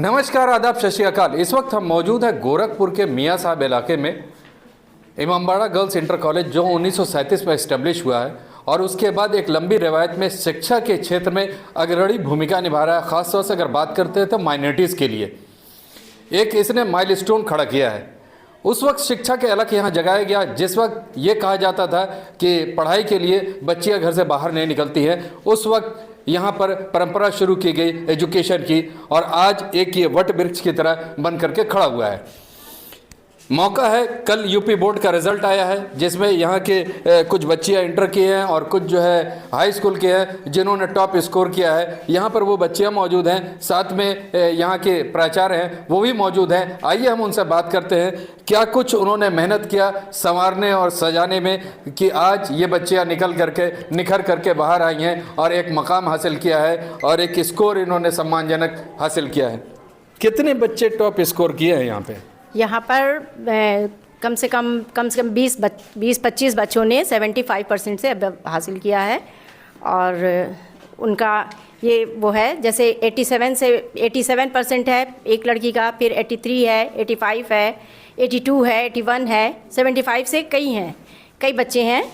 नमस्कार, आदाब, सत श्री अकाल। इस वक्त हम मौजूद हैं गोरखपुर के मियाँ साहब इलाके में। इमामबाड़ा गर्ल्स इंटर कॉलेज जो 1937 में इस्टेब्लिश हुआ है और उसके बाद एक लंबी रवायत में शिक्षा के क्षेत्र में अग्रणी भूमिका निभा रहा है। ख़ासतौर से अगर बात करते हैं तो माइनॉरिटीज़ के लिए एक इसने माइलस्टोन खड़ा किया है। उस वक्त शिक्षा के अलग यहाँ जगाया गया जिस वक्त ये कहा जाता था कि पढ़ाई के लिए बच्चियाँ घर से बाहर नहीं निकलती हैं। उस वक्त यहाँ पर परंपरा शुरू की गई एजुकेशन की और आज एक ये वट वृक्ष की तरह बन करके खड़ा हुआ है। मौका है, कल यूपी बोर्ड का रिज़ल्ट आया है जिसमें यहाँ के कुछ बच्चियाँ इंटर किए हैं और कुछ जो है हाई स्कूल के हैं जिन्होंने टॉप स्कोर किया है। यहाँ पर वो बच्चियाँ मौजूद हैं, साथ में यहाँ के प्राचार्य हैं वो भी मौजूद हैं। आइए हम उनसे बात करते हैं क्या कुछ उन्होंने मेहनत किया संवारने और सजाने में कि आज ये बच्चियाँ निखर करके बाहर आई हैं और एक मकाम हासिल किया है और एक स्कोर इन्होंने सम्मानजनक हासिल किया है। कितने बच्चे टॉप स्कोर किए हैं यहाँ पर कम से कम 20-25 बच्चों ने 75% से अब हासिल किया है और उनका ये वो है जैसे 87% है एक लड़की का, फिर 83 है, 85 है, 82 है, 81 है, 75 से कई बच्चे हैं,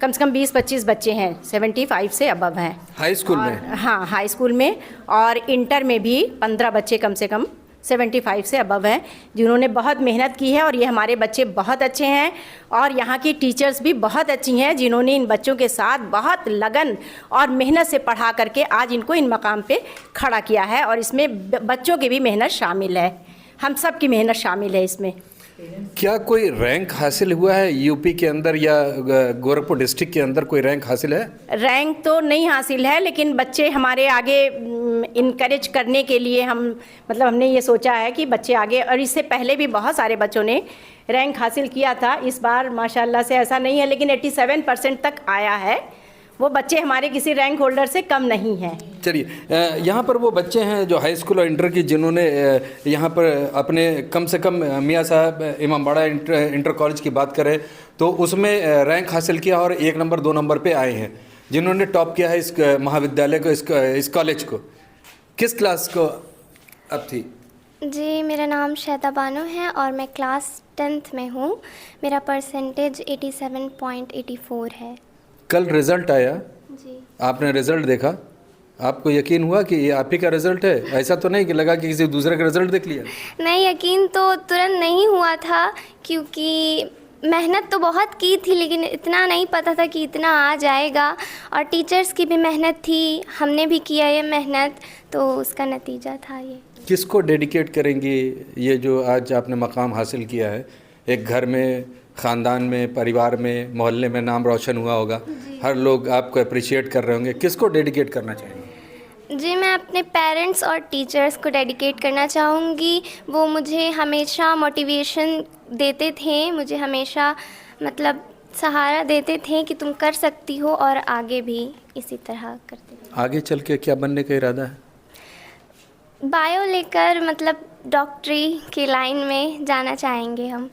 कम से कम 20-25 बच्चे हैं 75 से अबव हैं हाई स्कूल में। हाँ, हाई स्कूल में और इंटर में भी 15 बच्चे कम से कम 75 से अबव हैं जिन्होंने बहुत मेहनत की है। और ये हमारे बच्चे बहुत अच्छे हैं और यहाँ की टीचर्स भी बहुत अच्छी हैं जिन्होंने इन बच्चों के साथ बहुत लगन और मेहनत से पढ़ा करके आज इनको इन मकाम पे खड़ा किया है। और इसमें बच्चों की भी मेहनत शामिल है, हम सब की मेहनत शामिल है इसमें। क्या कोई रैंक हासिल हुआ है यूपी के अंदर या गोरखपुर डिस्ट्रिक्ट के अंदर कोई रैंक हासिल है? रैंक तो नहीं हासिल है, लेकिन बच्चे हमारे आगे इनकरेज करने के लिए हमने ये सोचा है कि बच्चे आगे, और इससे पहले भी बहुत सारे बच्चों ने रैंक हासिल किया था। इस बार माशाल्लाह से ऐसा नहीं है, लेकिन 87% तक आया है। वो बच्चे हमारे किसी रैंक होल्डर से कम नहीं हैं। चलिए, यहाँ पर वो बच्चे हैं जो हाई स्कूल और इंटर की जिन्होंने यहाँ पर अपने कम से कम मियाँ साहब इमामबाड़ा इंटर कॉलेज की बात करें तो उसमें रैंक हासिल किया और 1 नंबर 2 नंबर पे आए हैं जिन्होंने टॉप किया है इस महाविद्यालय को, इस कॉलेज को। किस क्लास को अब थी? जी, मेरा नाम श्वेता बानो है और मैं क्लास 10th में हूँ। मेरा परसेंटेज 87.84 है। कल रिज़ल्ट आया जी, आपने रिज़ल्ट देखा, आपको यकीन हुआ कि ये आप ही का रिज़ल्ट है? ऐसा तो नहीं कि लगा कि किसी दूसरे का रिज़ल्ट देख लिया? नहीं, यकीन तो तुरंत नहीं हुआ था क्योंकि मेहनत तो बहुत की थी लेकिन इतना नहीं पता था कि इतना आ जाएगा। और टीचर्स की भी मेहनत थी, हमने भी किया ये मेहनत, तो उसका नतीजा था ये। किसको डेडिकेट करेंगी ये जो आज आपने मकाम हासिल किया है? एक घर में, ख़ानदान में, परिवार में, मोहल्ले में नाम रोशन हुआ होगा, हर लोग आपको अप्रिशिएट कर रहे होंगे। किसको डेडिकेट करना चाहेंगे? जी, मैं अपने पेरेंट्स और टीचर्स को डेडिकेट करना चाहूँगी। वो मुझे हमेशा मोटिवेशन देते थे, मुझे हमेशा सहारा देते थे कि तुम कर सकती हो, और आगे भी इसी तरह करते थे। आगे चल के क्या बनने का इरादा है? बायो लेकर डॉक्टरी की लाइन में जाना चाहेंगे हम।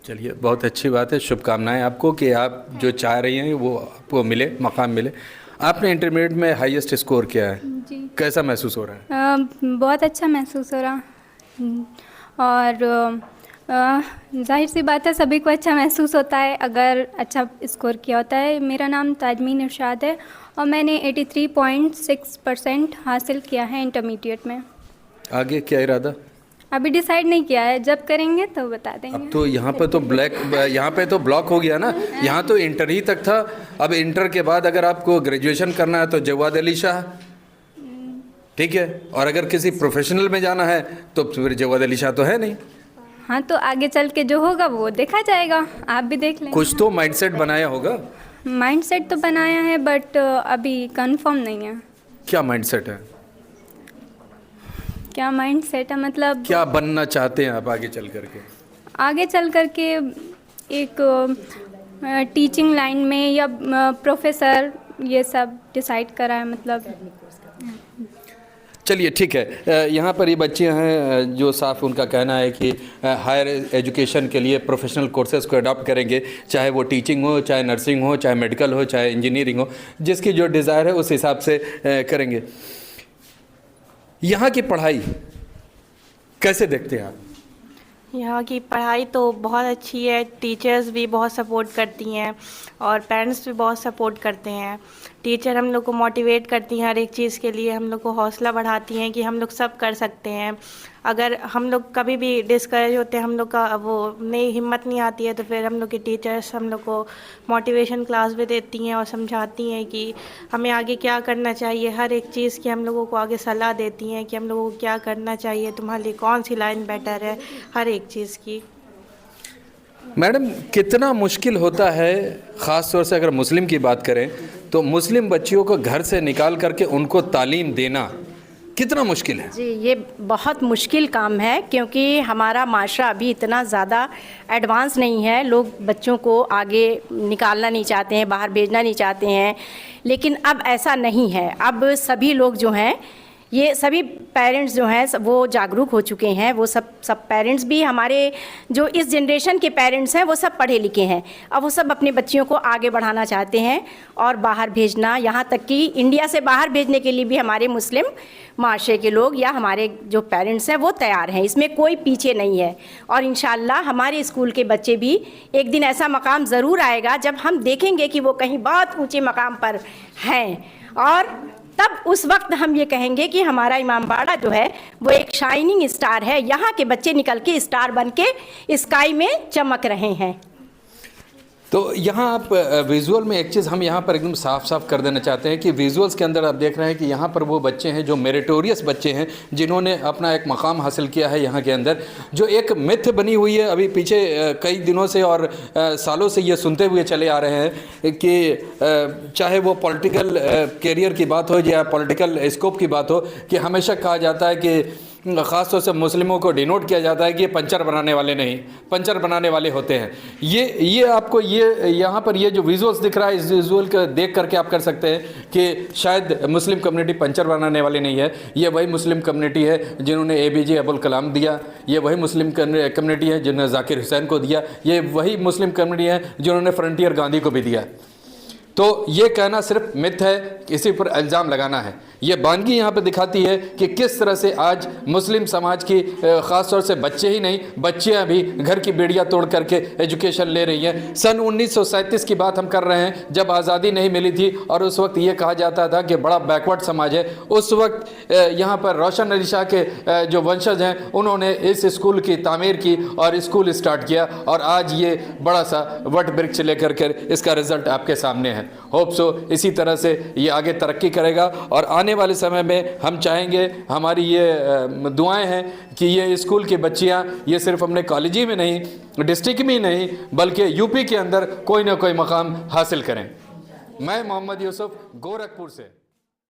चलिए, बहुत अच्छी बात है। शुभकामनाएं आपको कि आप जो चाह रही हैं वो आपको मिले, मकाम मिले। आपने इंटरमीडिएट में हाईएस्ट स्कोर किया है जी। कैसा महसूस हो रहा है? बहुत अच्छा महसूस हो रहा और जाहिर सी बात है सभी को अच्छा महसूस होता है अगर अच्छा स्कोर किया होता है। मेरा नाम ताजमीन इरशाद है और मैंने 83.6% हासिल किया है इंटरमीडिएट में। आगे क्या इरादा? अभी डिसाइड नहीं किया है, जब करेंगे तो बता देंगे। अब तो यहाँ पे तो ब्लॉक हो गया ना, यहाँ तो इंटर ही तक था। अब इंटर के बाद अगर आपको ग्रेजुएशन करना है तो जवाद अली शाह, ठीक है, और अगर किसी प्रोफेशनल में जाना है तो फिर जवाद अली शाह तो है नहीं। हाँ, तो आगे चल के जो होगा वो देखा जाएगा, आप भी देख लें। कुछ तो माइंडसेट बनाया होगा? माइंडसेट तो बनाया है बट अभी कंफर्म नहीं है। क्या माइंडसेट है? क्या माइंडसेट है क्या बनना चाहते हैं आप आगे चल करके? आगे चल करके एक टीचिंग लाइन में या प्रोफेसर, ये सब डिसाइड करा है चलिए, ठीक है। यहाँ पर ये बच्चियाँ हैं जो साफ उनका कहना है कि हायर एजुकेशन के लिए प्रोफेशनल कोर्सेज़ को अडॉप्ट करेंगे, चाहे वो टीचिंग हो, चाहे नर्सिंग हो, चाहे मेडिकल हो, चाहे इंजीनियरिंग हो, जिसकी जो डिज़ायर है उस हिसाब से करेंगे। यहाँ की पढ़ाई कैसे देखते हैं आप? यहाँ की पढ़ाई तो बहुत अच्छी है, टीचर्स भी बहुत सपोर्ट करती हैं और पेरेंट्स भी बहुत सपोर्ट करते हैं। टीचर हम लोग को मोटिवेट करती हैं हर एक चीज़ के लिए, हम लोग को हौसला बढ़ाती हैं कि हम लोग सब कर सकते हैं। अगर हम लोग कभी भी डिस्करेज होते हैं, हम लोग का वो नहीं हिम्मत नहीं आती है, तो फिर हम लोग के टीचर्स हम लोग को मोटिवेशन क्लास भी देती हैं और समझाती हैं कि हमें आगे क्या करना चाहिए। हर एक चीज़ की हम लोगों को आगे सलाह देती हैं कि हम लोगों को क्या करना चाहिए, तुम्हारे लिए कौन सी लाइन बेटर है, हर एक चीज़ की। मैडम, कितना मुश्किल होता है, ख़ास तौर से अगर मुस्लिम की बात करें तो मुस्लिम बच्चियों को घर से निकाल करके उनको तालीम देना कितना मुश्किल है? जी, ये बहुत मुश्किल काम है क्योंकि हमारा माशरा अभी इतना ज़्यादा एडवांस नहीं है। लोग बच्चों को आगे निकालना नहीं चाहते हैं, बाहर भेजना नहीं चाहते हैं, लेकिन अब ऐसा नहीं है। अब सभी लोग जो हैं, ये सभी पेरेंट्स जो हैं वो जागरूक हो चुके हैं। वो सब पेरेंट्स भी, हमारे जो इस जनरेशन के पेरेंट्स हैं वो सब पढ़े लिखे हैं। अब वो सब अपने बच्चियों को आगे बढ़ाना चाहते हैं और बाहर भेजना, यहाँ तक कि इंडिया से बाहर भेजने के लिए भी हमारे मुस्लिम माशरे के लोग या हमारे जो पेरेंट्स हैं वो तैयार हैं। इसमें कोई पीछे नहीं है और इंशाल्लाह हमारे स्कूल के बच्चे भी एक दिन ऐसा मकाम ज़रूर आएगा जब हम देखेंगे कि वो कहीं बहुत ऊँचे मकाम पर हैं, और तब उस वक्त हम ये कहेंगे कि हमारा इमामबाड़ा जो है वो एक शाइनिंग स्टार है। यहाँ के बच्चे निकल के स्टार बन के स्काई में चमक रहे हैं। तो यहाँ आप विजुअल में एक चीज़ हम यहाँ पर एकदम साफ साफ कर देना चाहते हैं कि विजुअल्स के अंदर आप देख रहे हैं कि यहाँ पर वो बच्चे हैं जो मेरिटोरियस बच्चे हैं, जिन्होंने अपना एक मकाम हासिल किया है यहाँ के अंदर। जो एक मिथ बनी हुई है अभी पीछे कई दिनों से और सालों से ये सुनते हुए चले आ रहे हैं कि चाहे वो पॉलिटिकल कैरियर की बात हो या पॉलिटिकल स्कोप की बात हो, कि हमेशा कहा जाता है कि ख़ास तौर से मुस्लिमों को डिनोट किया जाता है कि ये पंचर बनाने वाले नहीं, पंचर बनाने वाले होते हैं। ये आपको ये यहाँ पर ये जो विजुअल्स दिख रहा है, इस विजुअल को देख करके आप कर सकते हैं कि शायद मुस्लिम कम्युनिटी पंचर बनाने वाली नहीं है। ये वही मुस्लिम कम्युनिटी है जिन्होंने APJ अब्दुल कलाम दिया, ये वही मुस्लिम कम्युनिटी है जिन्होंने जाकिर हुसैन को दिया, ये वही मुस्लिम कम्युनिटी है जिन्होंने फ्रंटियर गांधी को भी दिया। तो ये कहना सिर्फ मिथ है, इसी पर इल्ज़ाम लगाना है। ये बानगी यहाँ पे दिखाती है कि किस तरह से आज मुस्लिम समाज की ख़ास तौर से बच्चे ही नहीं, बच्चियाँ भी घर की बेड़ियाँ तोड़ करके एजुकेशन ले रही हैं। सन 1937 की बात हम कर रहे हैं, जब आज़ादी नहीं मिली थी और उस वक्त ये कहा जाता था कि बड़ा बैकवर्ड समाज है। उस वक्त यहाँ पर रोशन अली शाह के जो वंशज हैं उन्होंने इस स्कूल की तामीर की और स्कूल स्टार्ट किया, और आज ये बड़ा सा वट वृक्ष लेकर कर इसका रिज़ल्ट आपके सामने है। होप सो इसी तरह से ये आगे तरक्की करेगा और आने वाले समय में हम चाहेंगे, हमारी ये दुआएं हैं कि ये स्कूल की बच्चियां ये सिर्फ अपने कॉलेज ही में नहीं, डिस्ट्रिक्ट में ही नहीं, बल्कि यूपी के अंदर कोई ना कोई मकाम हासिल करें। मैं मोहम्मद यूसुफ, गोरखपुर से।